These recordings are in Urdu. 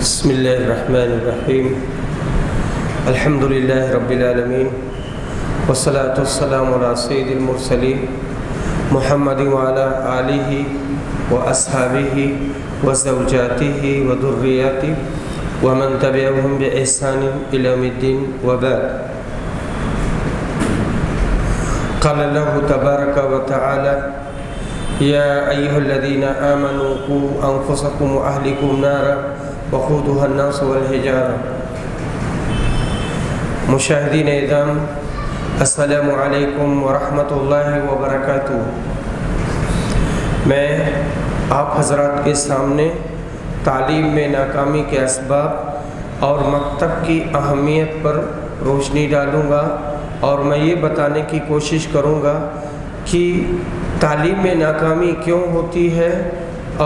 بسم الله الرحمن الرحيم الحمد لله رب العالمين والصلاة والسلام على سيد المرسلين محمد وعلى آله وأصحابه وزوجاته وذرياته ومن تبعهم بإحسان إلى يوم الدين وبعد. قال الله تبارك وتعالى: يا أيها الذين آمنوا قوا أنفسكم وأهلكم نارا وقودها الناس والحجارة. مشاہدین اعظام، السلام علیکم ورحمۃ اللہ وبرکاتہ. میں آپ حضرات کے سامنے تعلیم میں ناکامی کے اسباب اور مکتب کی اہمیت پر روشنی ڈالوں گا، اور میں یہ بتانے کی کوشش کروں گا کہ تعلیم میں ناکامی کیوں ہوتی ہے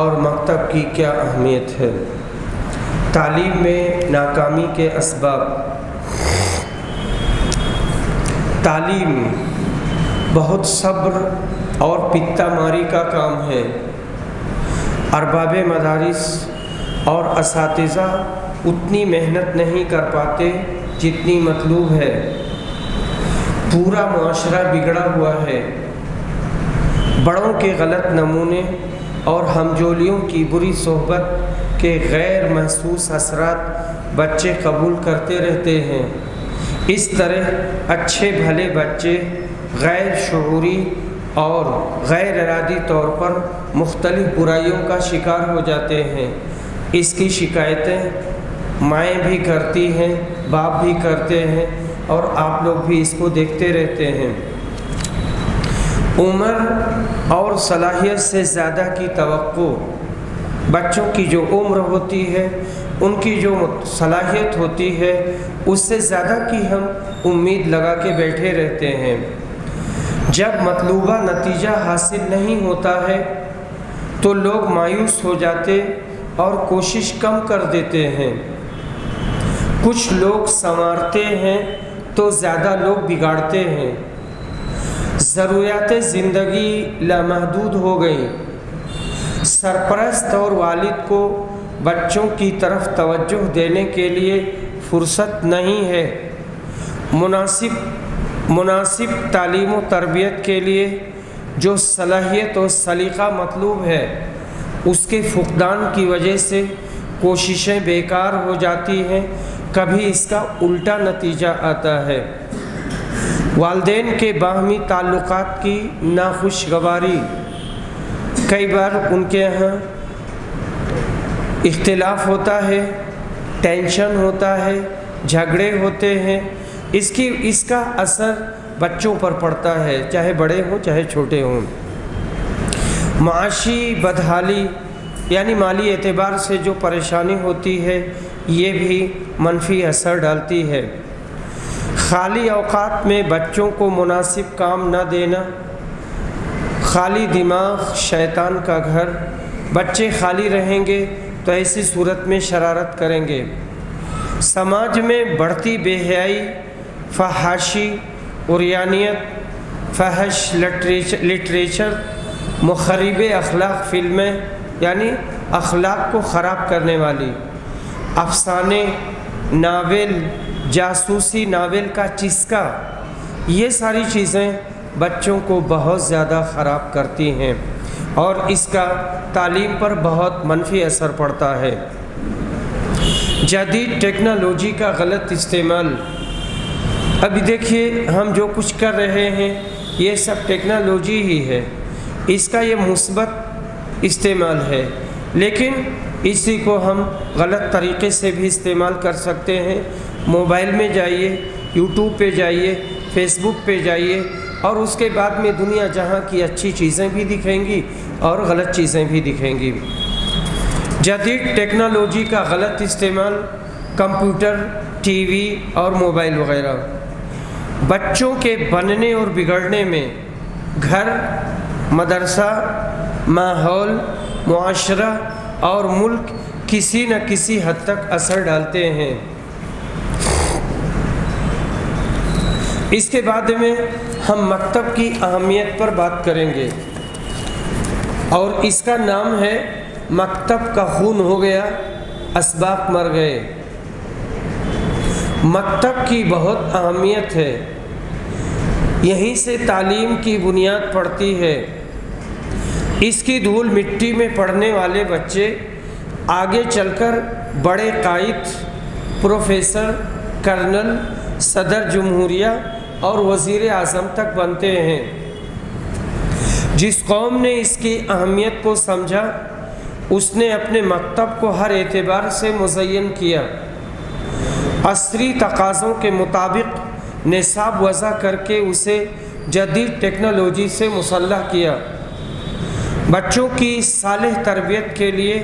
اور مکتب کی کیا اہمیت ہے. تعلیم میں ناکامی کے اسباب. تعلیم بہت صبر اور پتہ ماری کا کام ہے. ارباب مدارس اور اساتذہ اتنی محنت نہیں کر پاتے جتنی مطلوب ہے. پورا معاشرہ بگڑا ہوا ہے. بڑوں کے غلط نمونے اور ہمجولیوں کی بری صحبت کے غیر محسوس اثرات بچے قبول کرتے رہتے ہیں. اس طرح اچھے بھلے بچے غیر شعوری اور غیر ارادی طور پر مختلف برائیوں کا شکار ہو جاتے ہیں. اس کی شکایتیں مائیں بھی کرتی ہیں، باپ بھی کرتے ہیں، اور آپ لوگ بھی اس کو دیکھتے رہتے ہیں. عمر اور صلاحیت سے زیادہ کی توقع. بچوں کی جو عمر ہوتی ہے، ان کی جو صلاحیت ہوتی ہے، اس سے زیادہ کی ہم امید لگا کے بیٹھے رہتے ہیں. جب مطلوبہ نتیجہ حاصل نہیں ہوتا ہے تو لوگ مایوس ہو جاتے اور کوشش کم کر دیتے ہیں. کچھ لوگ سنوارتے ہیں تو زیادہ لوگ بگاڑتے ہیں. ضروریات زندگی لامحدود ہو گئیں. سرپرست اور والد کو بچوں کی طرف توجہ دینے کے لیے فرصت نہیں ہے. مناسب تعلیم و تربیت کے لیے جو صلاحیت و سلیقہ مطلوب ہے، اس کے فقدان کی وجہ سے کوششیں بیکار ہو جاتی ہیں. کبھی اس کا الٹا نتیجہ آتا ہے. والدین کے باہمی تعلقات کی ناخوشگواری. کئی بار ان کے یہاں اختلاف ہوتا ہے، ٹینشن ہوتا ہے، جھگڑے ہوتے ہیں. اس کا اثر بچوں پر پڑتا ہے، چاہے بڑے ہوں چاہے چھوٹے ہوں. معاشی بدحالی یعنی مالی اعتبار سے جو پریشانی ہوتی ہے، یہ بھی منفی اثر ڈالتی ہے. خالی اوقات میں بچوں کو مناسب کام نہ دینا. خالی دماغ شیطان کا گھر. بچے خالی رہیں گے تو ایسی صورت میں شرارت کریں گے. سماج میں بڑھتی بے حیائی، فحاشی، عریانیت، فحش لٹریچر، مخرب اخلاق فلمیں یعنی اخلاق کو خراب کرنے والی، افسانے، ناول، جاسوسی ناول کا چسکا، یہ ساری چیزیں بچوں کو بہت زیادہ خراب کرتی ہیں اور اس کا تعلیم پر بہت منفی اثر پڑتا ہے. جدید ٹیکنالوجی کا غلط استعمال. ابھی دیکھیے ہم جو کچھ کر رہے ہیں یہ سب ٹیکنالوجی ہی ہے. اس کا یہ مثبت استعمال ہے، لیکن اسی کو ہم غلط طریقے سے بھی استعمال کر سکتے ہیں. موبائل میں جائیے، یوٹیوب پہ جائیے، فیس بک پہ جائیے، اور اس کے بعد میں دنیا جہاں کی اچھی چیزیں بھی دکھیں گی اور غلط چیزیں بھی دکھیں گی. جدید ٹیکنالوجی کا غلط استعمال. کمپیوٹر، ٹی وی اور موبائل وغیرہ. بچوں کے بننے اور بگڑنے میں گھر، مدرسہ، ماحول، معاشرہ اور ملک کسی نہ کسی حد تک اثر ڈالتے ہیں. اس کے بعد میں ہم مکتب کی اہمیت پر بات کریں گے، اور اس کا نام ہے مکتب کا خون ہو گیا اسباق مر گئے۔ مکتب کی بہت اہمیت ہے، یہیں سے تعلیم کی بنیاد پڑتی ہے۔ اس کی دھول مٹی میں پڑھنے والے بچے آگے چل کر بڑے قائد، پروفیسر، کرنل، صدر جمہوریہ اور وزیر اعظم تک بنتے ہیں۔ جس قوم نے اس کی اہمیت کو سمجھا، اس نے اپنے مکتب کو ہر اعتبار سے مزین کیا، عصری تقاضوں کے مطابق نصاب وضع کر کے اسے جدید ٹیکنالوجی سے مسلح کیا، بچوں کی صالح تربیت کے لیے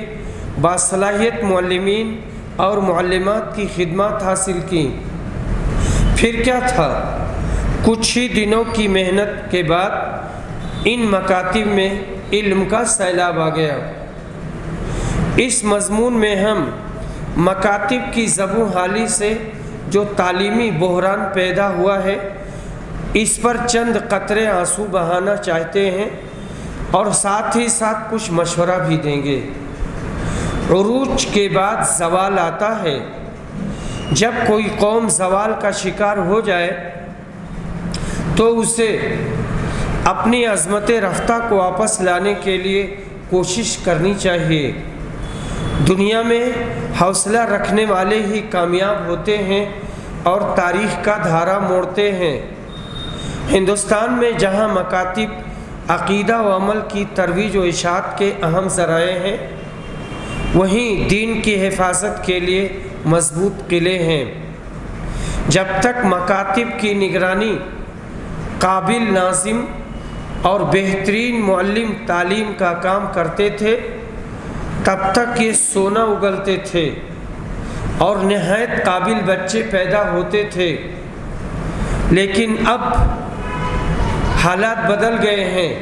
باصلاحیت معلمین اور معلمات کی خدمات حاصل کی۔ پھر کیا تھا، کچھ ہی دنوں کی محنت کے بعد ان مکاتب میں علم کا سیلاب آ گیا۔ اس مضمون میں ہم مکاتب کی زبوں حالی سے جو تعلیمی بحران پیدا ہوا ہے، اس پر چند قطرے آنسو بہانا چاہتے ہیں اور ساتھ ہی ساتھ کچھ مشورہ بھی دیں گے۔ عروج کے بعد زوال آتا ہے۔ جب کوئی قوم زوال کا شکار ہو جائے تو اسے اپنی عظمت رفتہ کو واپس لانے کے لیے کوشش کرنی چاہیے۔ دنیا میں حوصلہ رکھنے والے ہی کامیاب ہوتے ہیں اور تاریخ کا دھارا موڑتے ہیں۔ ہندوستان میں جہاں مکاتب عقیدہ و عمل کی ترویج و اشاعت کے اہم ذرائع ہیں، وہیں دین کی حفاظت کے لیے مضبوط قلعے ہیں۔ جب تک مکاتب کی نگرانی قابل ناظم اور بہترین معلم تعلیم کا کام کرتے تھے، تب تک یہ سونا اگلتے تھے اور نہایت قابل بچے پیدا ہوتے تھے۔ لیکن اب حالات بدل گئے ہیں،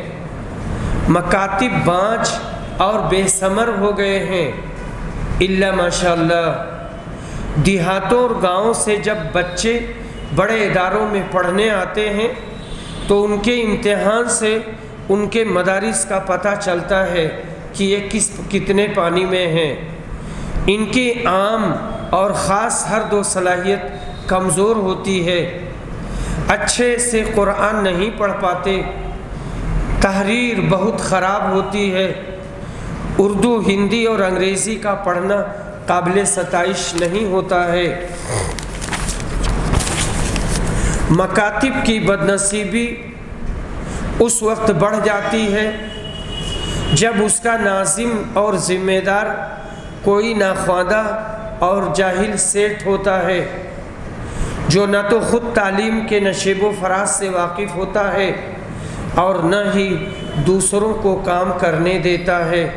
مکاتب بانجھ اور بے ثمر ہو گئے ہیں، الا ماشاءاللہ۔ دیہاتوں اور گاؤں سے جب بچے بڑے اداروں میں پڑھنے آتے ہیں تو ان کے امتحان سے ان کے مدارس کا پتہ چلتا ہے کہ یہ کتنے پانی میں ہیں۔ ان کی عام اور خاص ہر دو صلاحیت کمزور ہوتی ہے، اچھے سے قرآن نہیں پڑھ پاتے، تحریر بہت خراب ہوتی ہے، اردو، ہندی اور انگریزی کا پڑھنا قابل ستائش نہیں ہوتا ہے۔ مکاتب کی بدنصیبی اس وقت بڑھ جاتی ہے جب اس کا ناظم اور ذمہ دار کوئی ناخواندہ اور جاہل سیٹھ ہوتا ہے، جو نہ تو خود تعلیم کے نشیب و فراز سے واقف ہوتا ہے اور نہ ہی دوسروں کو کام کرنے دیتا ہے۔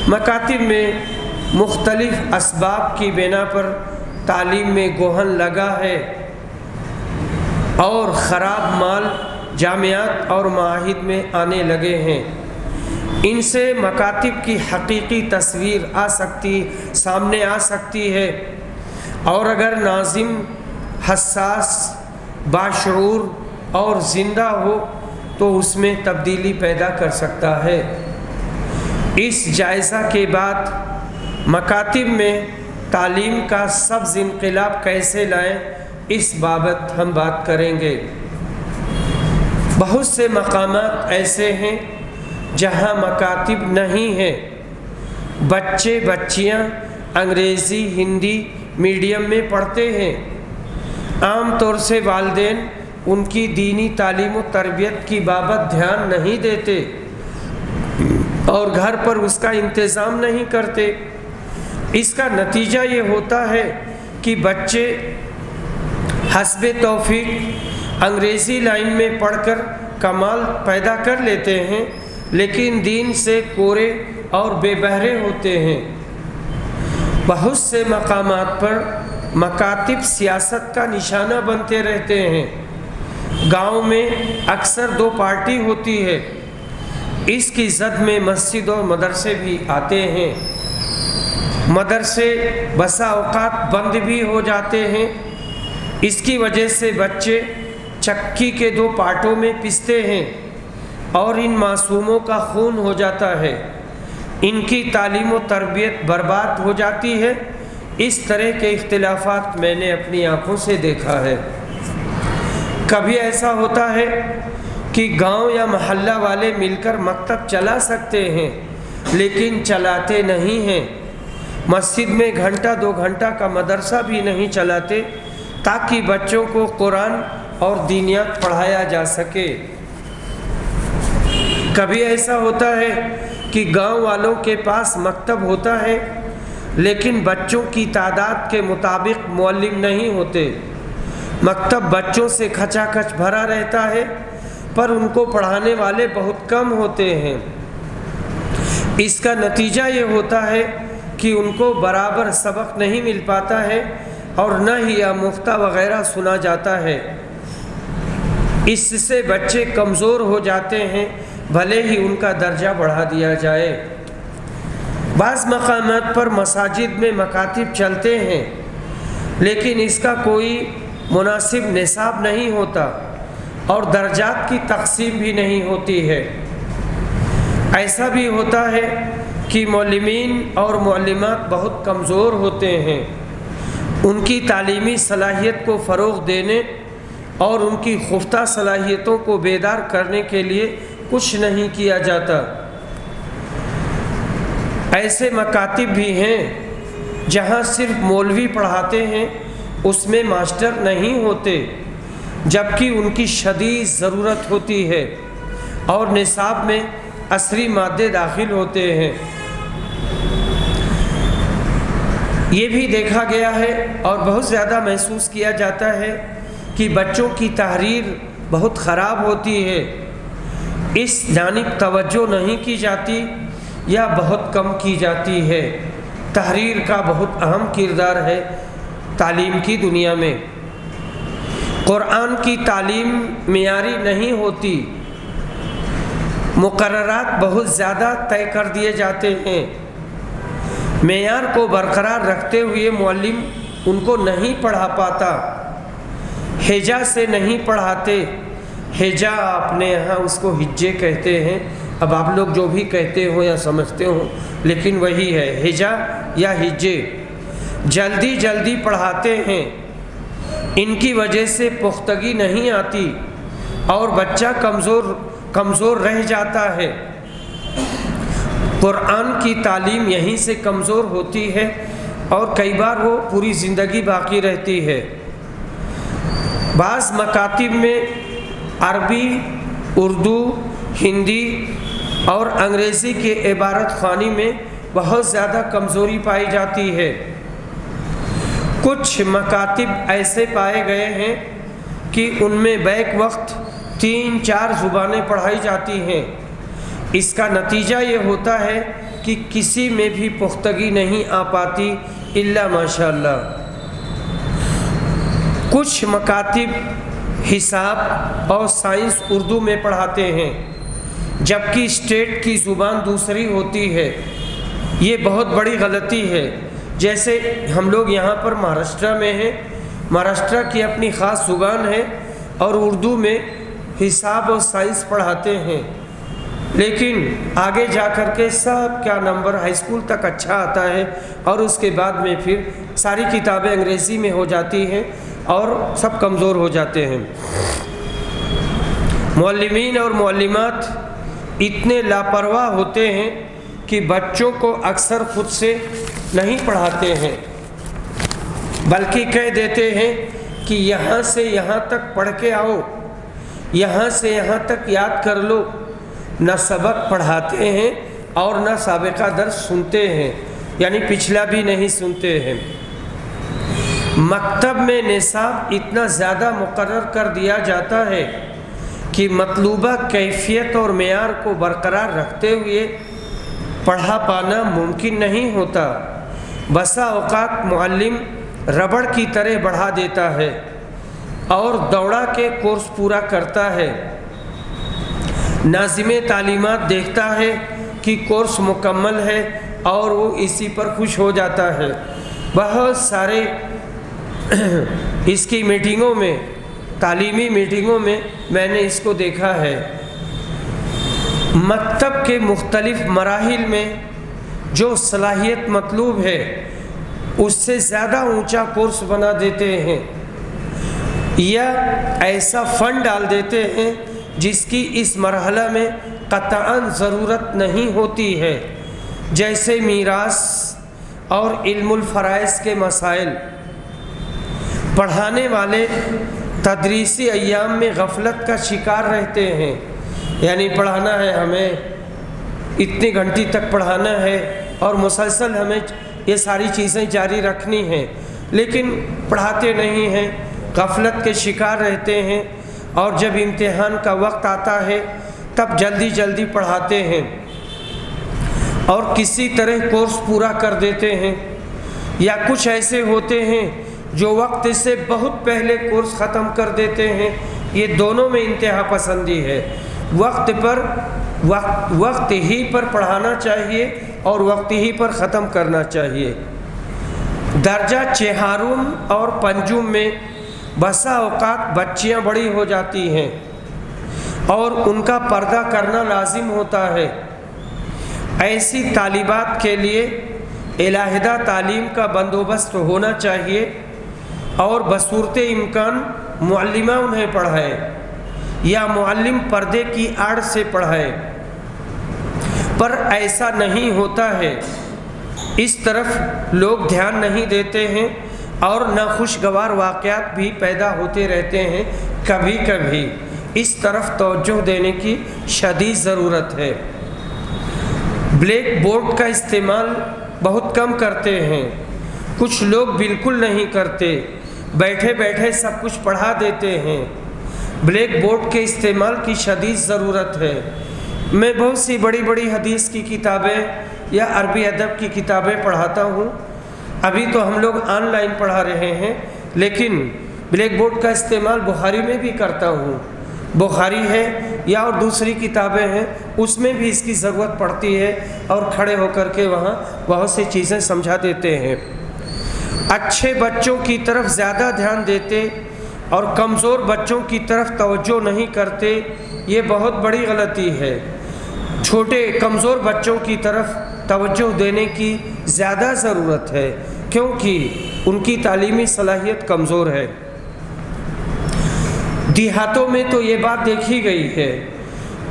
مکاتب میں مختلف اسباب کی بنا پر تعلیم میں گوہن لگا ہے اور خراب مال جامعات اور معاہد میں آنے لگے ہیں۔ ان سے مکاتب کی حقیقی تصویر سامنے آ سکتی ہے، اور اگر ناظم حساس، باشعور اور زندہ ہو تو اس میں تبدیلی پیدا کر سکتا ہے۔ اس جائزہ کے بعد مکاتب میں تعلیم کا سبز انقلاب کیسے لائیں، اس بابت ہم بات کریں گے۔ بہت سے مقامات ایسے ہیں جہاں مکاتب نہیں ہیں، بچے بچیاں انگریزی، ہندی میڈیم میں پڑھتے ہیں۔ عام طور سے والدین ان کی دینی تعلیم و تربیت کی بابت دھیان نہیں دیتے اور گھر پر اس کا انتظام نہیں کرتے۔ اس کا نتیجہ یہ ہوتا ہے کہ بچے حسب توفیق انگریزی لائن میں پڑھ کر کمال پیدا کر لیتے ہیں، لیکن دین سے کورے اور بے بہرے ہوتے ہیں۔ بہت سے مقامات پر مکاتب سیاست کا نشانہ بنتے رہتے ہیں۔ گاؤں میں اکثر دو پارٹی ہوتی ہے، اس کی زد میں مسجد اور مدرسے بھی آتے ہیں۔ مدرسے بسا اوقات بند بھی ہو جاتے ہیں، اس کی وجہ سے بچے چکی کے دو پارٹوں میں پستے ہیں اور ان معصوموں کا خون ہو جاتا ہے۔ ان کی تعلیم و تربیت برباد ہو جاتی ہے۔ اس طرح کے اختلافات میں نے اپنی آنکھوں سے دیکھا ہے۔ کبھی ایسا ہوتا ہے کہ گاؤں یا محلہ والے مل کر مکتب چلا سکتے ہیں لیکن چلاتے نہیں ہیں۔ مسجد میں گھنٹہ 2 گھنٹہ کا مدرسہ بھی نہیں چلاتے تاکہ بچوں کو قرآن اور دینیات پڑھایا جا سکے۔ کبھی ایسا ہوتا ہے کہ گاؤں والوں کے پاس مکتب ہوتا ہے لیکن بچوں کی تعداد کے مطابق معلم نہیں ہوتے۔ مکتب بچوں سے کھچا کھچ بھرا رہتا ہے پر ان کو پڑھانے والے بہت کم ہوتے ہیں۔ اس کا نتیجہ یہ ہوتا ہے کہ ان کو برابر سبق نہیں مل پاتا ہے اور نہ ہی آموختہ وغیرہ سنا جاتا ہے۔ اس سے بچے کمزور ہو جاتے ہیں بھلے ہی ان کا درجہ بڑھا دیا جائے۔ بعض مقامات پر مساجد میں مکاتب چلتے ہیں لیکن اس کا کوئی مناسب نصاب نہیں ہوتا اور درجات کی تقسیم بھی نہیں ہوتی ہے۔ ایسا بھی ہوتا ہے کہ معلمین اور معلمات بہت کمزور ہوتے ہیں۔ ان کی تعلیمی صلاحیت کو فروغ دینے اور ان کی خفتہ صلاحیتوں کو بیدار کرنے کے لیے کچھ نہیں کیا جاتا۔ ایسے مکاتب بھی ہیں جہاں صرف مولوی پڑھاتے ہیں، اس میں ماسٹر نہیں ہوتے، جبکہ ان کی شدید ضرورت ہوتی ہے اور نصاب میں عصری مادے داخل ہوتے ہیں۔ یہ بھی دیکھا گیا ہے اور بہت زیادہ محسوس کیا جاتا ہے کہ بچوں کی تحریر بہت خراب ہوتی ہے۔ اس جانب توجہ نہیں کی جاتی یا بہت کم کی جاتی ہے۔ تحریر کا بہت اہم کردار ہے تعلیم کی دنیا میں۔ قرآن کی تعلیم معیاری نہیں ہوتی، مقررات بہت زیادہ طے کر دیے جاتے ہیں۔ معیار کو برقرار رکھتے ہوئے معلم ان کو نہیں پڑھا پاتا، ہجا سے نہیں پڑھاتے۔ ہجا اپنے یہاں اس کو ہجے کہتے ہیں، اب آپ لوگ جو بھی کہتے ہو یا سمجھتے ہو لیکن وہی ہے ہجا یا ہجے۔ جلدی جلدی پڑھاتے ہیں، ان کی وجہ سے پختگی نہیں آتی اور بچہ کمزور رہ جاتا ہے۔ قرآن کی تعلیم یہیں سے کمزور ہوتی ہے اور کئی بار وہ پوری زندگی باقی رہتی ہے۔ بعض مکاتب میں عربی، اردو، ہندی اور انگریزی کے عبارت خوانی میں بہت زیادہ کمزوری پائی جاتی ہے۔ کچھ مکاتب ایسے پائے گئے ہیں کہ ان میں بیک وقت 3-4 زبانیں پڑھائی جاتی ہیں۔ اس کا نتیجہ یہ ہوتا ہے کہ کسی میں بھی پختگی نہیں آ پاتی الا ماشاءاللہ۔ کچھ مکاتب حساب اور سائنس اردو میں پڑھاتے ہیں جبکہ اسٹیٹ کی زبان دوسری ہوتی ہے۔ یہ بہت بڑی غلطی ہے۔ جیسے ہم لوگ یہاں پر مہاراشٹر میں ہیں، مہاراشٹر کی اپنی خاص زبان ہے اور اردو میں حساب اور سائنس پڑھاتے ہیں، لیکن آگے جا کر کے سب کیا نمبر ہائی اسکول تک اچھا آتا ہے اور اس کے بعد میں پھر ساری کتابیں انگریزی میں ہو جاتی ہیں اور سب کمزور ہو جاتے ہیں۔ معلمین اور معلمات اتنے لاپرواہ ہوتے ہیں کہ بچوں کو اکثر خود سے نہیں پڑھاتے ہیں بلکہ کہہ دیتے ہیں کہ یہاں سے یہاں تک پڑھ کے آؤ، یہاں سے یہاں تک یاد کر لو۔ نہ سبق پڑھاتے ہیں اور نہ سابقہ درس سنتے ہیں، یعنی پچھلا بھی نہیں سنتے ہیں۔ مکتب میں نصاب اتنا زیادہ مقرر کر دیا جاتا ہے کہ مطلوبہ کیفیت اور معیار کو برقرار رکھتے ہوئے پڑھا پانا ممکن نہیں ہوتا۔ بسا اوقات معلم ربڑ کی طرح بڑھا دیتا ہے اور دوڑا کے کورس پورا کرتا ہے۔ ناظم تعلیمات دیکھتا ہے کہ کورس مکمل ہے اور وہ اسی پر خوش ہو جاتا ہے۔ بہت سارے اس کی میٹنگوں میں، تعلیمی میٹنگوں میں نے اس کو دیکھا ہے۔ مکتب کے مختلف مراحل میں جو صلاحیت مطلوب ہے اس سے زیادہ اونچا کورس بنا دیتے ہیں یا ایسا فنڈ ڈال دیتے ہیں جس کی اس مرحلہ میں قطعاً ضرورت نہیں ہوتی ہے، جیسے میراث اور علم الفرائض کے مسائل۔ پڑھانے والے تدریسی ایام میں غفلت کا شکار رہتے ہیں، یعنی پڑھانا ہے، ہمیں اتنی گھنٹی تک پڑھانا ہے اور مسلسل ہمیں یہ ساری چیزیں جاری رکھنی ہیں، لیکن پڑھاتے نہیں ہیں، غفلت کے شکار رہتے ہیں، اور جب امتحان کا وقت آتا ہے تب جلدی جلدی پڑھاتے ہیں اور کسی طرح کورس پورا کر دیتے ہیں، یا کچھ ایسے ہوتے ہیں جو وقت سے بہت پہلے کورس ختم کر دیتے ہیں۔ یہ دونوں میں انتہا پسندی ہے۔ وقت ہی پر پڑھانا چاہیے اور وقت ہی پر ختم کرنا چاہیے۔ درجہ چہارم اور پنجم میں بسا اوقات بچیاں بڑی ہو جاتی ہیں اور ان کا پردہ کرنا لازم ہوتا ہے۔ ایسی طالبات کے لیے علیحدہ تعلیم کا بندوبست ہونا چاہیے اور بصورت امکان معلمہ انہیں پڑھائے یا معلم پردے کی آڑ سے پڑھائے، پر ایسا نہیں ہوتا ہے۔ اس طرف لوگ دھیان نہیں دیتے ہیں اور ناخوشگوار واقعات بھی پیدا ہوتے رہتے ہیں کبھی کبھی۔ اس طرف توجہ دینے کی شدید ضرورت ہے۔ بلیک بورڈ کا استعمال بہت کم کرتے ہیں، کچھ لوگ بالکل نہیں کرتے، بیٹھے بیٹھے سب کچھ پڑھا دیتے ہیں۔ بلیک بورڈ کے استعمال کی شدید ضرورت ہے۔ میں بہت سی بڑی بڑی حدیث کی کتابیں یا عربی ادب کی کتابیں پڑھاتا ہوں، ابھی تو ہم لوگ آن لائن پڑھا رہے ہیں، لیکن بلیک بورڈ کا استعمال بخاری میں بھی کرتا ہوں۔ بخاری ہے یا اور دوسری کتابیں ہیں، اس میں بھی اس کی ضرورت پڑتی ہے اور کھڑے ہو کر کے وہاں بہت سی چیزیں سمجھا دیتے ہیں۔ اچھے بچوں کی طرف زیادہ دھیان دیتے اور کمزور بچوں کی طرف توجہ نہیں کرتے، یہ بہت بڑی غلطی ہے۔ چھوٹے کمزور بچوں کی طرف توجہ دینے کی زیادہ ضرورت ہے کیونکہ ان کی تعلیمی صلاحیت کمزور ہے۔ دیہاتوں میں تو یہ بات دیکھی گئی ہے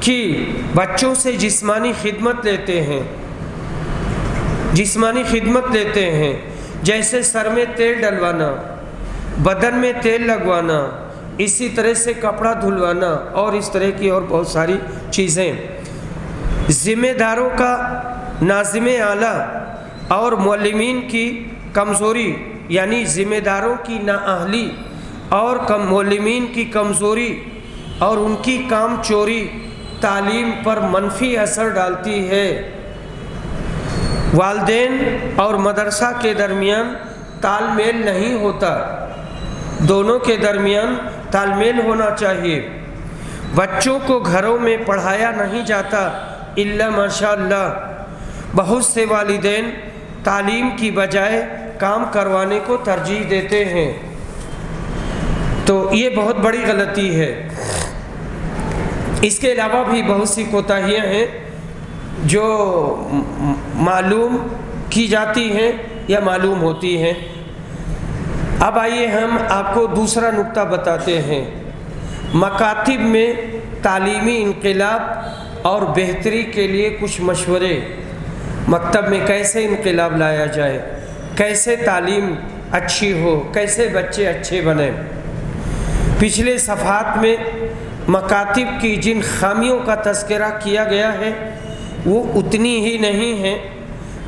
کہ بچوں سے جسمانی خدمت لیتے ہیں، جیسے سر میں تیل ڈلوانا، بدن میں تیل لگوانا، اسی طرح سے کپڑا دھلوانا اور اس طرح کی اور بہت ساری چیزیں۔ ذمہ داروں کا ناظم اعلیٰ اور معلمین کی کمزوری، یعنی ذمہ داروں کی نااہلی اور معلمین کی کمزوری اور ان کی کام چوری تعلیم پر منفی اثر ڈالتی ہے۔ والدین اور مدرسہ کے درمیان تال میل نہیں ہوتا، دونوں کے درمیان تال میل ہونا چاہیے۔ بچوں کو گھروں میں پڑھایا نہیں جاتا الا ماشاء اللہ۔ بہت سے والدین تعلیم کی بجائے کام کروانے کو ترجیح دیتے ہیں، تو یہ بہت بڑی غلطی ہے۔ اس کے علاوہ بھی بہت سی کوتاہیاں ہیں جو معلوم کی جاتی ہیں یا معلوم ہوتی ہیں۔ اب آئیے ہم آپ کو دوسرا نکتہ بتاتے ہیں۔ مکاتب میں تعلیمی انقلاب اور بہتری کے لیے کچھ مشورے۔ مکتب میں کیسے انقلاب لایا جائے، کیسے تعلیم اچھی ہو، کیسے بچے اچھے بنیں۔ پچھلے صفحات میں مکاتب کی جن خامیوں کا تذکرہ کیا گیا ہے وہ اتنی ہی نہیں ہیں،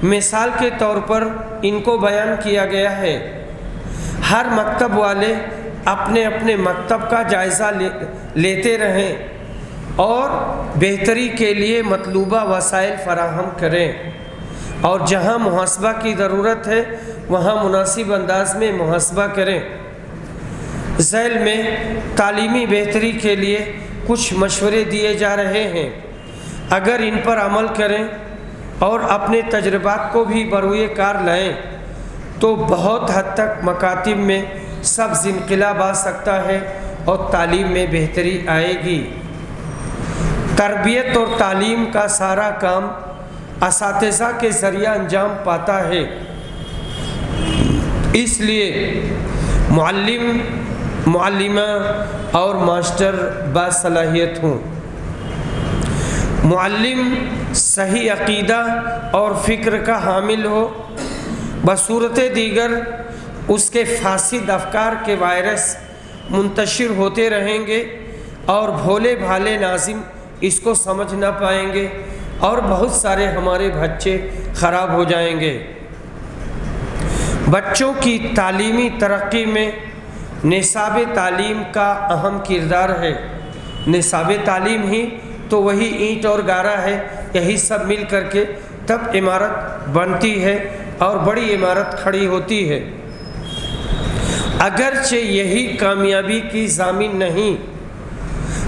مثال کے طور پر ان کو بیان کیا گیا ہے۔ ہر مکتب والے اپنے اپنے مکتب کا جائزہ لیتے رہیں اور بہتری کے لیے مطلوبہ وسائل فراہم کریں، اور جہاں محاسبہ کی ضرورت ہے وہاں مناسب انداز میں محاسبہ کریں۔ ذیل میں تعلیمی بہتری کے لیے کچھ مشورے دیے جا رہے ہیں، اگر ان پر عمل کریں اور اپنے تجربات کو بھی بروئے کار لائیں تو بہت حد تک مکاتب میں سبز انقلاب آ سکتا ہے اور تعلیم میں بہتری آئے گی۔ تربیت اور تعلیم کا سارا کام اساتذہ کے ذریعہ انجام پاتا ہے۔ اس لیے معلم، معلمہ اور ماسٹر باصلاحیت ہوں۔ معلم صحیح عقیدہ اور فکر کا حامل ہو، بصورت دیگر اس کے فاسد افکار کے وائرس منتشر ہوتے رہیں گے اور بھولے بھالے ناظم اس کو سمجھ نہ پائیں گے اور بہت سارے ہمارے بچے خراب ہو جائیں گے۔ بچوں کی تعلیمی ترقی میں نصاب تعلیم کا اہم کردار ہے۔ نصاب تعلیم ہی تو وہی اینٹ اور گارا ہے، یہی سب مل کر کے تب عمارت بنتی ہے اور بڑی عمارت کھڑی ہوتی ہے۔ اگرچہ یہی کامیابی کی ضامن نہیں،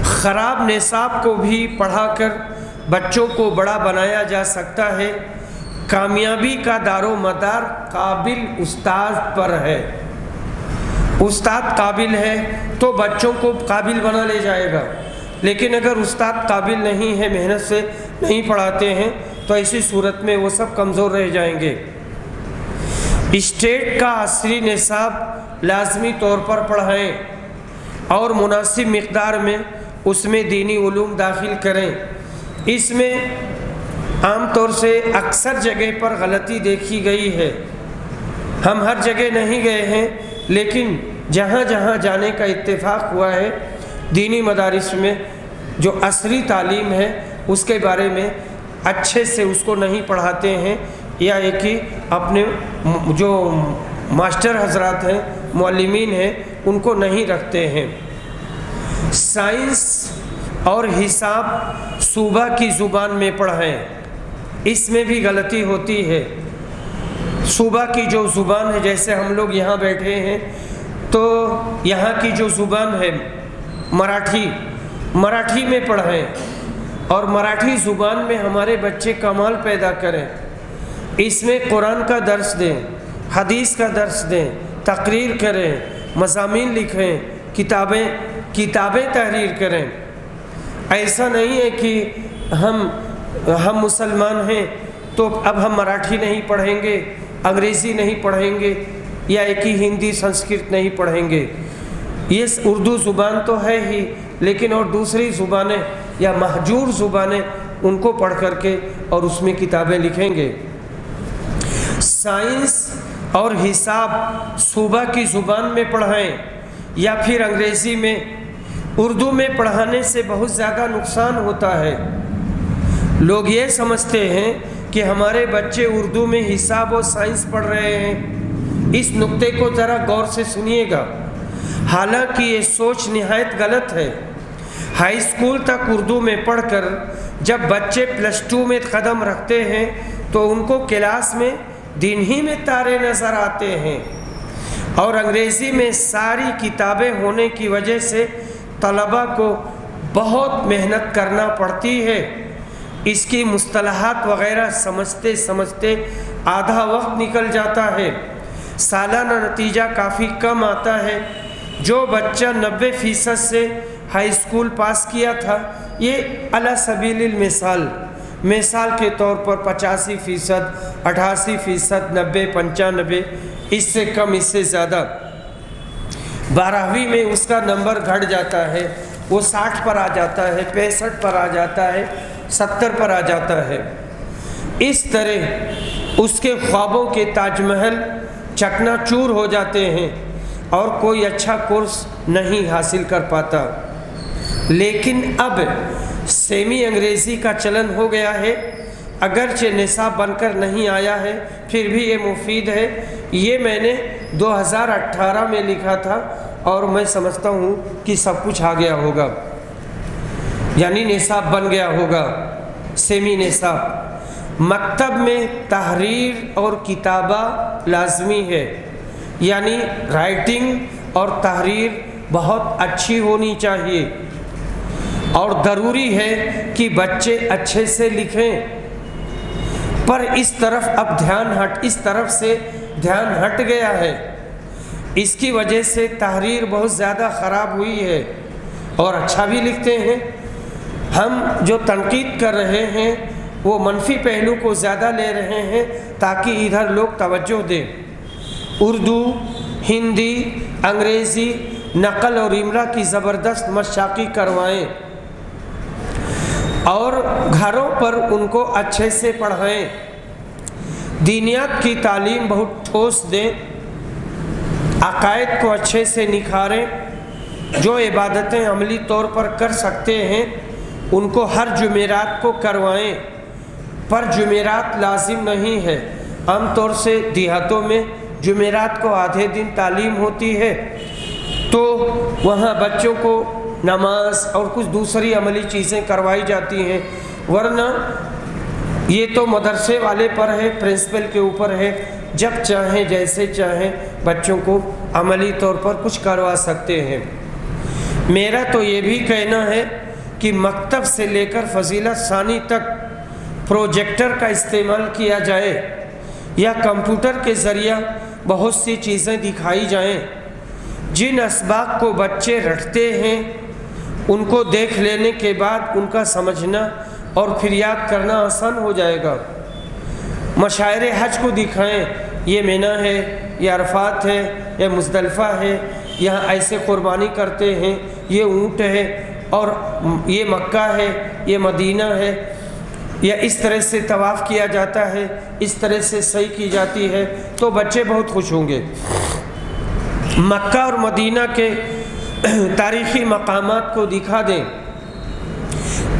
خراب نصاب کو بھی پڑھا کر بچوں کو بڑا بنایا جا سکتا ہے۔ کامیابی کا دار و مدار قابل استاد پر ہے۔ استاد قابل ہے تو بچوں کو قابل بنا لے جائے گا، لیکن اگر استاد قابل نہیں ہے، محنت سے نہیں پڑھاتے ہیں، تو ایسی صورت میں وہ سب کمزور رہ جائیں گے۔ اسٹیٹ کا عصری نصاب لازمی طور پر پڑھائیں اور مناسب مقدار میں اس میں دینی علوم داخل کریں۔ اس میں عام طور سے اکثر جگہ پر غلطی دیکھی گئی ہے۔ ہم ہر جگہ نہیں گئے ہیں، لیکن جہاں جہاں جانے کا اتفاق ہوا ہے، دینی مدارس میں جو عصری تعلیم ہے اس کے بارے میں اچھے سے اس کو نہیں پڑھاتے ہیں، یا ایک ہی اپنے جو ماسٹر حضرات ہیں، معلمین ہیں، ان کو نہیں رکھتے ہیں۔ سائنس اور حساب صوبہ کی زبان میں پڑھائیں، اس میں بھی غلطی ہوتی ہے۔ صوبہ کی جو زبان ہے، جیسے ہم لوگ یہاں بیٹھے ہیں تو یہاں کی جو زبان ہے مراٹھی میں پڑھائیں اور مراٹھی زبان میں ہمارے بچے کمال پیدا کریں۔ اس میں قرآن کا درس دیں، حدیث کا درس دیں، تقریر کریں، مضامین لکھیں، کتابیں تحریر کریں۔ ایسا نہیں ہے کہ ہم مسلمان ہیں تو اب ہم مراٹھی نہیں پڑھیں گے، انگریزی نہیں پڑھیں گے، یا ایک ہی ہندی سنسکرت نہیں پڑھیں گے۔ یہ اردو زبان تو ہے ہی، لیکن اور دوسری زبانیں یا مہجور زبانیں ان کو پڑھ کر کے اور اس میں کتابیں لکھیں گے۔ سائنس اور حساب صوبہ کی زبان میں پڑھائیں یا پھر انگریزی میں۔ اردو میں پڑھانے سے بہت زیادہ نقصان ہوتا ہے۔ لوگ یہ سمجھتے ہیں کہ ہمارے بچے اردو میں حساب و سائنس پڑھ رہے ہیں۔ اس نقطے کو ذرا غور سے سنیے گا، حالانکہ یہ سوچ نہایت غلط ہے۔ ہائی اسکول تک اردو میں پڑھ کر جب بچے پلس 2 میں قدم رکھتے ہیں تو ان کو کلاس میں دن ہی میں تارے نظر آتے ہیں، اور انگریزی میں ساری کتابیں ہونے کی وجہ سے طلباء کو بہت محنت کرنا پڑتی ہے۔ اس کی مصطلحات وغیرہ سمجھتے آدھا وقت نکل جاتا ہے، سالانہ نتیجہ کافی کم آتا ہے۔ جو بچہ 90% سے ہائی اسکول پاس کیا تھا، یہ علی سبیل المثال، مثال کے طور پر 85%، 88%، 90، 95، اس سے کم، اس سے زیادہ 12ویں میں اس کا نمبر گھٹ جاتا ہے، وہ 60 پر آ جاتا ہے، 65 پر آ جاتا ہے، 70 پر آ جاتا ہے۔ اس طرح اس کے خوابوں کے تاج محل چکنا چور ہو جاتے ہیں اور کوئی اچھا کورس نہیں حاصل کر پاتا۔ لیکن اب سیمی انگریزی کا چلن ہو گیا ہے، اگرچہ نصاب بن کر نہیں آیا ہے، پھر بھی یہ مفید ہے۔ یہ میں نے 2018 میں لکھا تھا اور میں سمجھتا ہوں کہ سب کچھ آ گیا ہوگا، یعنی نصاب بن گیا ہوگا، سیمی نصاب۔ مکتب میں تحریر اور کتابہ لازمی ہے، یعنی رائٹنگ اور تحریر بہت اچھی ہونی چاہیے، اور ضروری ہے کہ بچے اچھے سے لکھیں۔ پر اس طرف اب اس طرف سے دھیان ہٹ گیا ہے، اس کی وجہ سے تحریر بہت زیادہ خراب ہوئی ہے، اور اچھا بھی لکھتے ہیں۔ ہم جو تنقید کر رہے ہیں وہ منفی پہلو کو زیادہ لے رہے ہیں تاکہ ادھر لوگ توجہ دیں۔ اردو، ہندی، انگریزی نقل اور املا کی زبردست مشاقی کروائیں اور گھروں پر ان کو اچھے سے پڑھائیں۔ دینیات کی تعلیم بہت ٹھوس دیں، عقائد کو اچھے سے نکھاریں۔ جو عبادتیں عملی طور پر کر سکتے ہیں ان کو ہر جمعرات کو کروائیں، پر جمعرات لازم نہیں ہے۔ عام طور سے دیہاتوں میں جمعرات کو آدھے دن تعلیم ہوتی ہے تو وہاں بچوں کو نماز اور کچھ دوسری عملی چیزیں کروائی جاتی ہیں، ورنہ یہ تو مدرسے والے پر ہے، پرنسپل کے اوپر ہے، جب چاہیں جیسے چاہیں بچوں کو عملی طور پر کچھ کروا سکتے ہیں۔ میرا تو یہ بھی کہنا ہے کہ مکتب سے لے کر فضیلت ثانی تک پروجیکٹر کا استعمال کیا جائے یا کمپیوٹر کے ذریعہ بہت سی چیزیں دکھائی جائیں۔ جن اسباق کو بچے رٹتے ہیں ان کو دیکھ لینے کے بعد ان کا سمجھنا اور پھر یاد کرنا آسان ہو جائے گا۔ مشاعر حج کو دکھائیں، یہ منی ہے، یہ عرفات ہے، یہ مزدلفہ ہے، یہاں ایسے قربانی کرتے ہیں، یہ اونٹ ہے، اور یہ مکہ ہے، یہ مدینہ ہے، یا اس طرح سے طواف کیا جاتا ہے، اس طرح سے سعی کی جاتی ہے، تو بچے بہت خوش ہوں گے۔ مکہ اور مدینہ کے تاریخی مقامات کو دکھا دیں۔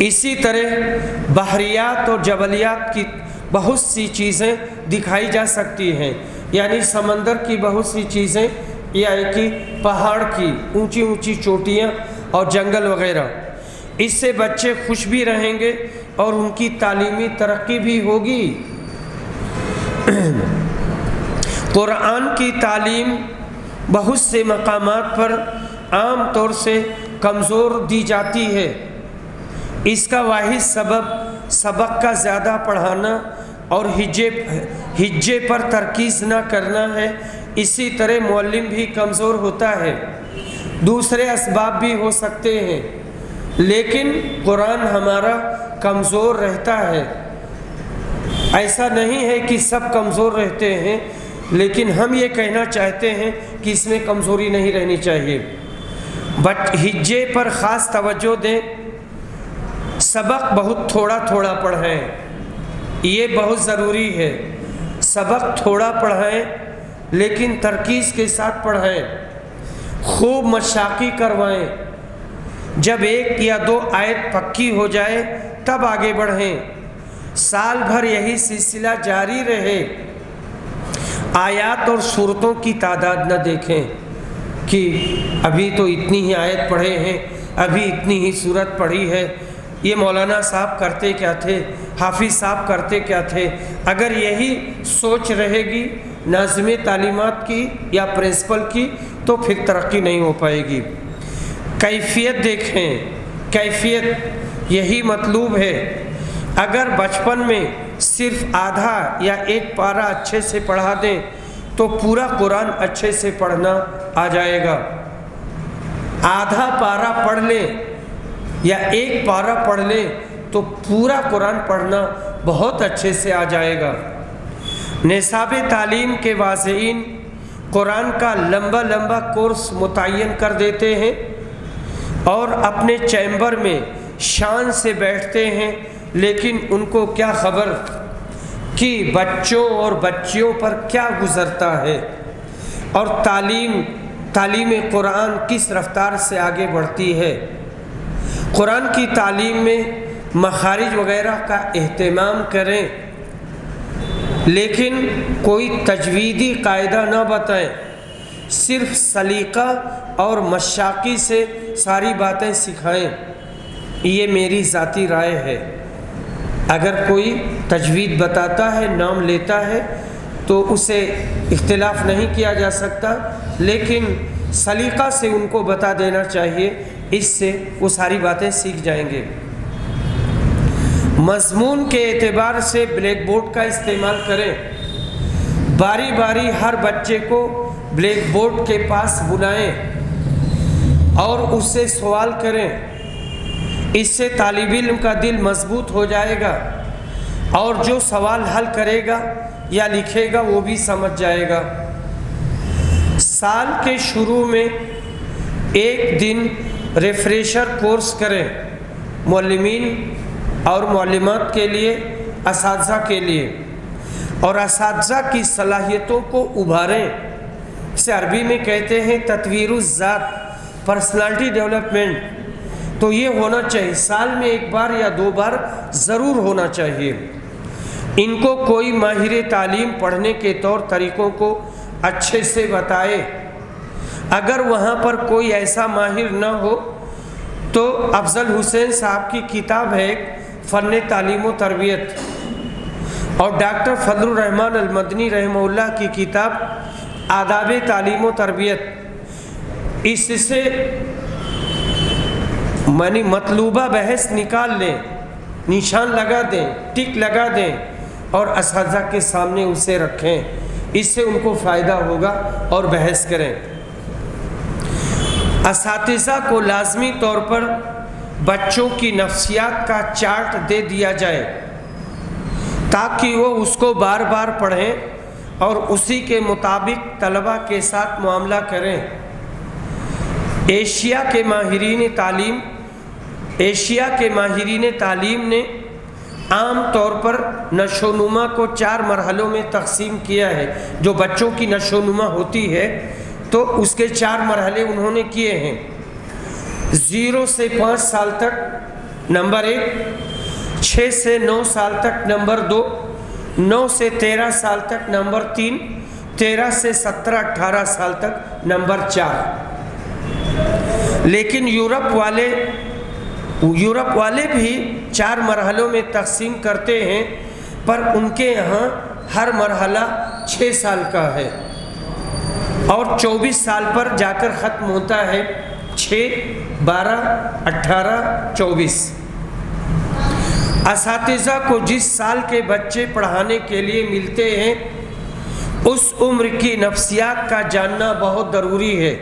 اسی طرح بحریات اور جبلیات کی بہت سی چیزیں دکھائی جا سکتی ہیں، یعنی سمندر کی بہت سی چیزیں، یا کہ پہاڑ کی اونچی اونچی چوٹیاں اور جنگل وغیرہ۔ اس سے بچے خوش بھی رہیں گے اور ان کی تعلیمی ترقی بھی ہوگی۔ قرآن کی تعلیم بہت سے مقامات پر عام طور سے کمزور دی جاتی ہے۔ اس کا واحد سبب سبق کا زیادہ پڑھانا اور ہجے پر ترکیز نہ کرنا ہے۔ اسی طرح معلم بھی کمزور ہوتا ہے، دوسرے اسباب بھی ہو سکتے ہیں، لیکن قرآن ہمارا کمزور رہتا ہے۔ ایسا نہیں ہے کہ سب کمزور رہتے ہیں، لیکن ہم یہ کہنا چاہتے ہیں کہ اس میں کمزوری نہیں رہنی چاہیے۔ ہجے پر خاص توجہ دیں، سبق بہت تھوڑا تھوڑا پڑھائیں، یہ بہت ضروری ہے۔ سبق تھوڑا پڑھائیں لیکن ترکیز کے ساتھ پڑھائیں، خوب مشاقی کروائیں۔ جب 1 یا 2 آیت پکی ہو جائے تب آگے بڑھیں۔ سال بھر یہی سلسلہ جاری رہے۔ آیات اور سورتوں کی تعداد نہ دیکھیں کہ ابھی تو اتنی ہی آیت پڑھے ہیں، ابھی اتنی ہی سورت پڑھی ہے، یہ مولانا صاحب کرتے کیا تھے، حافظ صاحب کرتے کیا تھے۔ اگر یہی سوچ رہے گی ناظم تعلیمات کی یا پرنسپل کی تو پھر ترقی نہیں ہو پائے گی۔ کیفیت دیکھیں، کیفیت یہی مطلوب ہے۔ اگر بچپن میں صرف آدھا یا 1 پارہ اچھے سے پڑھا دیں تو پورا قرآن اچھے سے پڑھنا آ جائے گا۔ آدھا پارہ پڑھ لیں یا 1 پارہ پڑھ لیں تو پورا قرآن پڑھنا بہت اچھے سے آ جائے گا۔ نصاب تعلیم کے واضعین قرآن کا لمبا لمبا کورس متعین کر دیتے ہیں اور اپنے چیمبر میں شان سے بیٹھتے ہیں، لیکن ان کو کیا خبر کہ بچوں اور بچیوں پر کیا گزرتا ہے اور تعلیم قرآن کس رفتار سے آگے بڑھتی ہے۔ قرآن کی تعلیم میں مخارج وغیرہ کا اہتمام کریں، لیکن کوئی تجویدی قاعدہ نہ بتائیں، صرف سلیقہ اور مشاقی سے ساری باتیں سکھائیں۔ یہ میری ذاتی رائے ہے۔ اگر کوئی تجوید بتاتا ہے، نام لیتا ہے، تو اسے اختلاف نہیں کیا جا سکتا، لیکن سلیقہ سے ان کو بتا دینا چاہیے، اس سے وہ ساری باتیں سیکھ جائیں گے۔ مضمون کے اعتبار سے بلیک بورڈ کا استعمال کریں۔ باری باری ہر بچے کو بلیک بورڈ کے پاس بلائیں اور اس سے سوال کریں، اس سے طالب علم کا دل مضبوط ہو جائے گا۔ اور جو سوال حل کرے گا یا لکھے گا وہ بھی سمجھ جائے گا۔ سال کے شروع میں ایک دن ریفریشر کورس کریں، معلمین اور معلمات کے لیے، اساتذہ کے لیے، اور اساتذہ کی صلاحیتوں کو ابھاریں۔ اسے عربی میں کہتے ہیں تطویر الذات، پرسنالٹی ڈیولپمنٹ۔ تو یہ ہونا چاہیے، سال میں ایک بار یا 2 بار ضرور ہونا چاہیے۔ ان کو کوئی ماہر تعلیم پڑھنے کے طور طریقوں کو اچھے سے بتائے۔ اگر وہاں پر کوئی ایسا ماہر نہ ہو تو افضل حسین صاحب کی کتاب ہے فن تعلیم و تربیت، اور ڈاکٹر فضل الرحمن المدنی رحمہ اللہ کی کتاب آداب تعلیم و تربیت، اس سے مطلوبہ بحث نکال لیں، نشان لگا دیں، ٹک لگا دیں اور اساتذہ کے سامنے اسے رکھیں، اس سے ان کو فائدہ ہوگا اور بحث کریں۔ اساتذہ کو لازمی طور پر بچوں کی نفسیات کا چارٹ دے دیا جائے تاکہ وہ اس کو بار بار پڑھیں اور اسی کے مطابق طلبہ کے ساتھ معاملہ کریں۔ ایشیا کے ماہرین تعلیم نے عام طور پر نشو و نما کو 4 مرحلوں میں تقسیم کیا ہے۔ جو بچوں کی نشو و نما ہوتی ہے تو اس کے 4 مرحلے انہوں نے کیے ہیں۔ 0 سے 5 سال تک نمبر 1، 6 سے 9 سال تک نمبر 2، 9 سے 13 سال تک نمبر 3، 13 سے 17-18 سال تک نمبر 4۔ لیکن یورپ والے بھی 4 مرحلوں میں تقسیم کرتے ہیں، پر ان کے یہاں ہر مرحلہ 6 سال کا ہے اور 24 سال پر جا کر ختم ہوتا ہے۔ 6، 12، 18، 24۔ اساتذہ کو جس سال کے بچے پڑھانے کے لیے ملتے ہیں اس عمر کی نفسیات کا جاننا بہت ضروری ہے،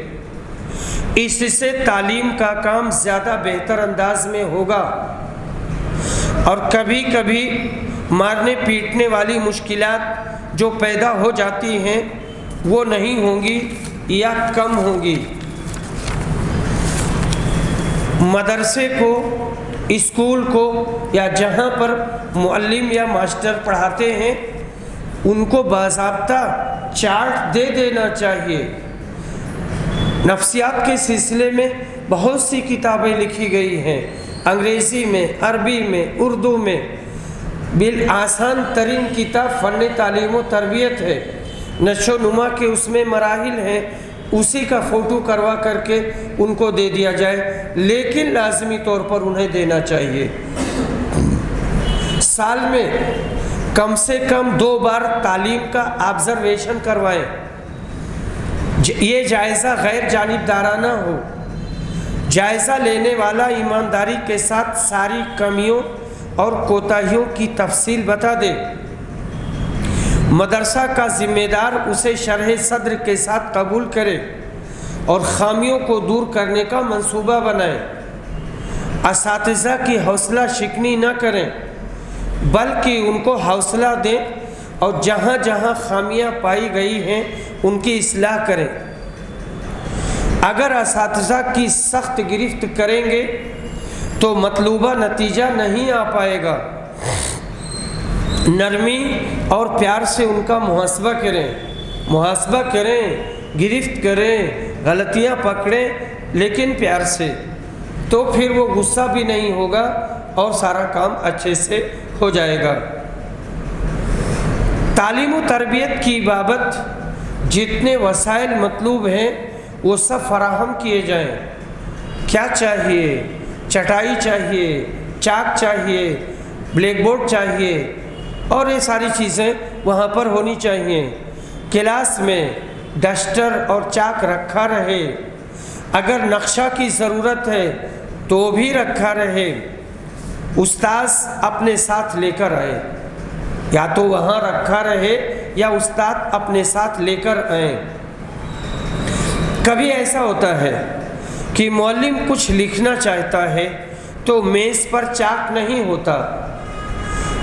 اس سے تعلیم کا کام زیادہ بہتر انداز میں ہوگا اور کبھی کبھی مارنے پیٹنے والی مشکلات جو پیدا ہو جاتی ہیں وہ نہیں ہوں گی یا کم ہوں گی۔ مدرسے کو، اسکول کو یا جہاں پر معلم یا ماسٹر پڑھاتے ہیں ان کو باضابطہ چارٹ دے دینا چاہیے۔ نفسیات کے سلسلے میں بہت سی کتابیں لکھی گئی ہیں، انگریزی میں، عربی میں، اردو میں۔ آسان ترین کتاب فن تعلیم و تربیت ہے، نشو و نما کے اس میں مراحل ہیں، اسی کا فوٹو کروا کر کے ان کو دے دیا جائے، لیکن لازمی طور پر انہیں دینا چاہیے۔ سال میں کم سے کم 2 بار تعلیم کا آبزرویشن کروائیں۔ یہ جائزہ غیر جانبدارانہ ہو، جائزہ لینے والا ایمانداری کے ساتھ ساری کمیوں اور کوتاہیوں کی تفصیل بتا دے۔ مدرسہ کا ذمہ دار اسے شرح صدر کے ساتھ قبول کرے اور خامیوں کو دور کرنے کا منصوبہ بنائے۔ اساتذہ کی حوصلہ شکنی نہ کریں بلکہ ان کو حوصلہ دیں اور جہاں جہاں خامیاں پائی گئی ہیں ان کی اصلاح کریں۔ اگر اساتذہ کی سخت گرفت کریں گے تو مطلوبہ نتیجہ نہیں آ پائے گا۔ نرمی اور پیار سے ان کا محاسبہ کریں، گرفت کریں، غلطیاں پکڑیں لیکن پیار سے، تو پھر وہ غصہ بھی نہیں ہوگا اور سارا کام اچھے سے ہو جائے گا۔ تعلیم و تربیت کی بابت جتنے وسائل مطلوب ہیں وہ سب فراہم کیے جائیں۔ کیا چاہیے؟ چٹائی چاہیے، چاک چاہیے، بلیک بورڈ چاہیے اور یہ ساری چیزیں وہاں پر ہونی چاہیے۔ کلاس میں ڈسٹر اور چاک رکھا رہے، اگر نقشہ کی ضرورت ہے تو بھی رکھا رہے۔ استاذ اپنے ساتھ لے کر آئے، یا تو وہاں رکھا رہے یا استاد اپنے ساتھ لے کر آئیں۔ کبھی ایسا ہوتا ہے کہ معلم کچھ لکھنا چاہتا ہے تو میز پر چاک نہیں ہوتا،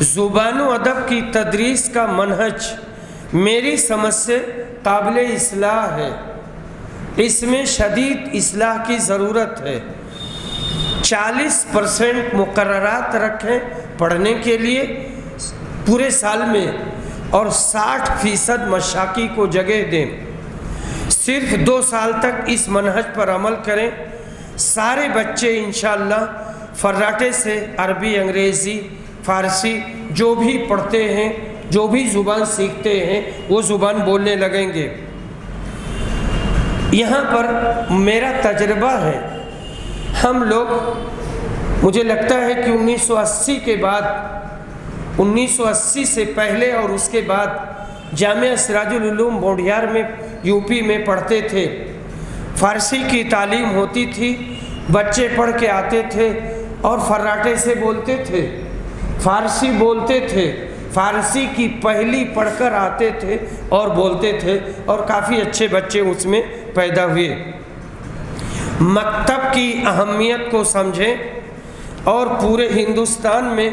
زبان و ادب کی تدریس کا منہج میری سمجھ سے قابل اصلاح ہے، اس میں شدید اصلاح کی ضرورت ہے۔ 40% مقررات رکھیں پڑھنے کے لیے پورے سال میں، اور 60% مشاقی کو جگہ دیں۔ صرف 2 سال تک اس منہج پر عمل کریں، سارے بچے انشاءاللہ فراٹے سے عربی، انگریزی، فارسی جو بھی پڑھتے ہیں، جو بھی زبان سیکھتے ہیں، وہ زبان بولنے لگیں گے۔ یہاں پر میرا تجربہ ہے، ہم لوگ، مجھے لگتا ہے کہ 1980 کے بعد، 1980 سے پہلے اور اس کے بعد جامعہ سراج العلوم بونڈیار میں یو پی میں پڑھتے تھے، فارسی کی تعلیم ہوتی تھی، بچے پڑھ کے آتے تھے اور فراٹے سے بولتے تھے، فارسی بولتے تھے، فارسی کی پہلی پڑھ کر آتے تھے اور بولتے تھے، اور کافی اچھے بچے اس میں پیدا ہوئے۔ مکتب کی اہمیت کو سمجھیں اور پورے ہندوستان میں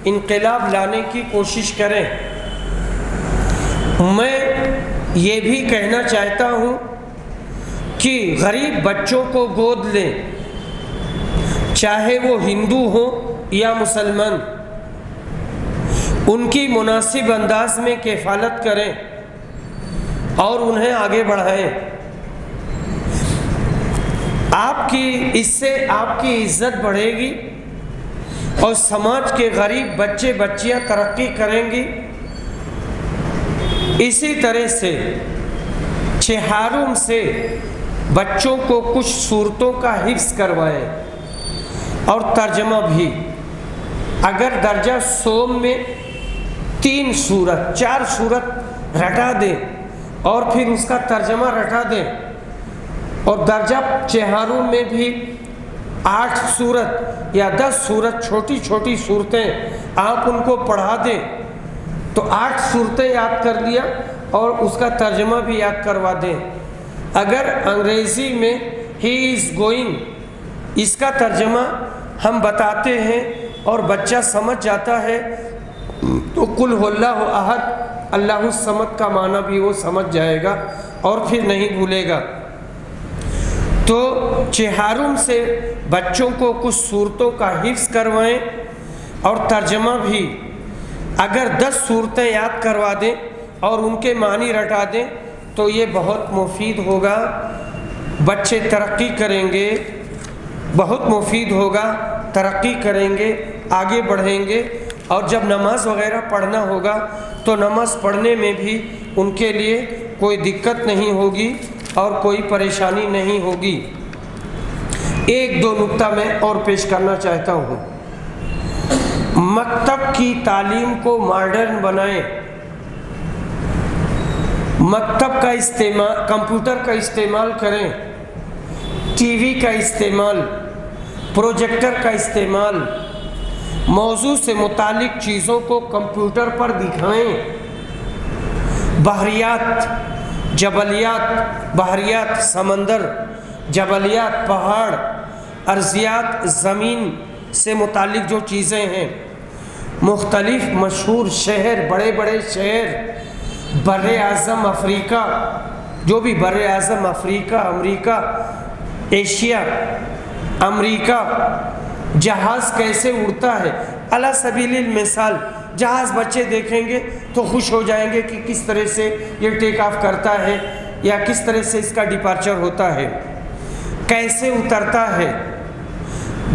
انقلاب لانے کی کوشش کریں۔ میں یہ بھی کہنا چاہتا ہوں کہ غریب بچوں کو گود لیں، چاہے وہ ہندو ہوں یا مسلمان، ان کی مناسب انداز میں کفالت کریں اور انہیں آگے بڑھائیں۔ اس سے آپ کی عزت بڑھے گی اور سماج کے غریب بچے بچیاں ترقی کریں گی۔ اسی طرح سے چہارم سے بچوں کو کچھ صورتوں کا حفظ کروائیں اور ترجمہ بھی۔ اگر درجہ سوم میں 3 سورت 4 سورت رٹا دیں اور پھر اس کا ترجمہ رٹا دیں، اور درجہ چہارم میں بھی 8 سورت یا 10 سورت چھوٹی چھوٹی صورتیں آپ ان کو پڑھا دیں، تو 8 صورتیں یاد کر لیا اور اس کا ترجمہ بھی یاد کروا دیں۔ اگر انگریزی میں ہی از گوئنگ، اس کا ترجمہ ہم بتاتے ہیں اور بچہ سمجھ جاتا ہے، تو قل هو اللہ احد اللہ الصمد کا معنی بھی وہ سمجھ جائے گا اور پھر نہیں بھولے گا۔ تو چہارم سے بچوں کو کچھ صورتوں کا حفظ کروائیں اور ترجمہ بھی۔ اگر 10 صورتیں یاد کروا دیں اور ان کے معنی رٹا دیں تو یہ بہت مفید ہوگا، بچے ترقی کریں گے، بہت مفید ہوگا، ترقی کریں گے، آگے بڑھیں گے، اور جب نماز وغیرہ پڑھنا ہوگا تو نماز پڑھنے میں بھی ان کے لیے کوئی دقت نہیں ہوگی اور کوئی پریشانی نہیں ہوگی۔ 1-2 نکتہ میں اور پیش کرنا چاہتا ہوں۔ مکتب کی تعلیم کو ماڈرن بنائیں۔ مکتب کا استعمال، کمپیوٹر کا استعمال کریں، ٹی وی کا استعمال، پروجیکٹر کا استعمال، موضوع سے متعلق چیزوں کو کمپیوٹر پر دکھائیں۔ بحریات، جبلیات، بحریات سمندر، جبلیات پہاڑ، ارضیات زمین سے متعلق جو چیزیں ہیں، مختلف مشہور شہر، بڑے بڑے شہر، بر اعظم افریقہ، جو بھی بر اعظم افریقہ، امریکہ، ایشیا، امریکہ، جہاز کیسے اڑتا ہے، علی سبیل المثال جہاز بچے دیکھیں گے تو خوش ہو جائیں گے کہ کس طرح سے یہ ٹیک آف کرتا ہے یا کس طرح سے اس کا ڈپارچر ہوتا ہے، کیسے اترتا ہے،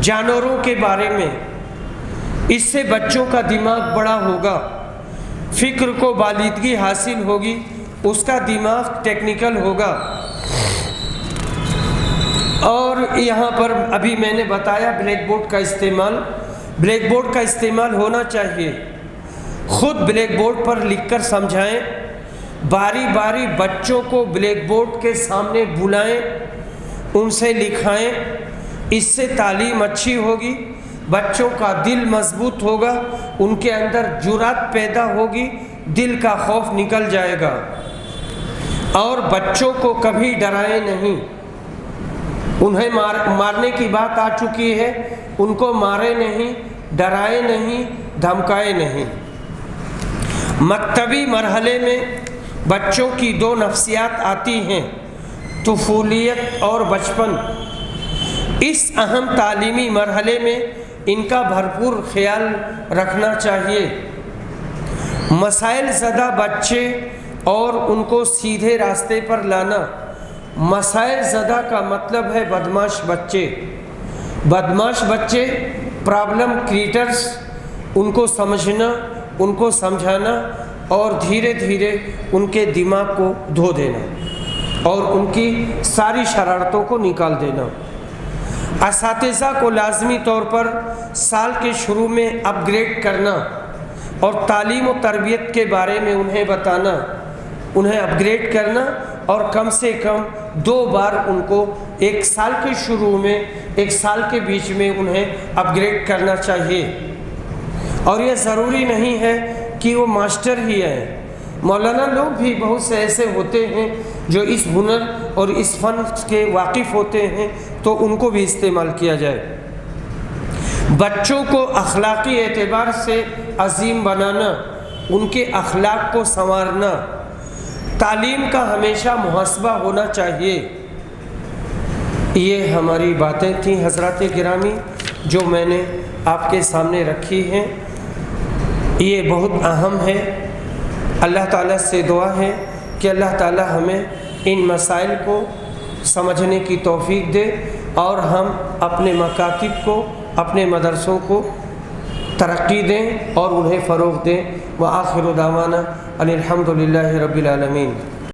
جانوروں کے بارے میں۔ اس سے بچوں کا دماغ بڑا ہوگا، فکر کو بالیدگی حاصل ہوگی، اس کا دماغ ٹیکنیکل ہوگا۔ اور یہاں پر ابھی میں نے بتایا بلیک بورڈ کا استعمال، بلیک بورڈ کا استعمال ہونا چاہیے۔ خود بلیک بورڈ پر لکھ کر سمجھائیں، باری باری بچوں کو بلیک بورڈ کے سامنے بلائیں، ان سے لکھائیں، اس سے تعلیم اچھی ہوگی، بچوں کا دل مضبوط ہوگا، ان کے اندر جرات پیدا ہوگی، دل کا خوف نکل جائے گا۔ اور بچوں کو کبھی ڈرائیں نہیں، انہیں مارنے کی بات آ چکی ہے، ان کو مارے نہیں، ڈرائے نہیں، دھمکائے نہیں۔ مکتبی مرحلے میں بچوں کی دو نفسیات آتی ہیں، طفولیت اور بچپن۔ اس اہم تعلیمی مرحلے میں ان کا بھرپور خیال رکھنا چاہیے۔ مسائل زدہ بچے اور ان کو سیدھے راستے پر لانا۔ مسائل زدہ کا مطلب ہے بدمعاش بچے۔ بدمعاش بچے، پرابلم کریٹرز، ان کو سمجھنا، ان کو سمجھانا اور دھیرے دھیرے ان کے دماغ کو دھو دینا اور ان کی ساری شرارتوں کو نکال دینا۔ اساتذہ کو لازمی طور پر سال کے شروع میں اپ گریڈ کرنا اور تعلیم و تربیت کے بارے میں انہیں بتانا، انہیں اپ گریڈ کرنا اور کم سے کم 2 بار ان کو 1 سال کے شروع میں 1 سال کے بیچ میں انہیں اپ گریڈ کرنا چاہیے۔ اور یہ ضروری نہیں ہے کہ وہ ماسٹر ہی ہیں، مولانا لوگ بھی بہت سے ایسے ہوتے ہیں جو اس ہنر اور اس فن کے واقف ہوتے ہیں، تو ان کو بھی استعمال کیا جائے۔ بچوں کو اخلاقی اعتبار سے عظیم بنانا، ان کے اخلاق کو سنوارنا۔ تعلیم کا ہمیشہ محاسبہ ہونا چاہیے۔ یہ ہماری باتیں تھیں حضرات گرامی جو میں نے آپ کے سامنے رکھی ہیں۔ یہ بہت اہم ہے۔ اللہ تعالیٰ سے دعا ہے کہ اللہ تعالیٰ ہمیں ان مسائل کو سمجھنے کی توفیق دے اور ہم اپنے مکاتب کو، اپنے مدرسوں کو ترقی دیں اور انہیں فروغ دیں۔ وآخر دعوانا ان الحمد للہ رب العالمین۔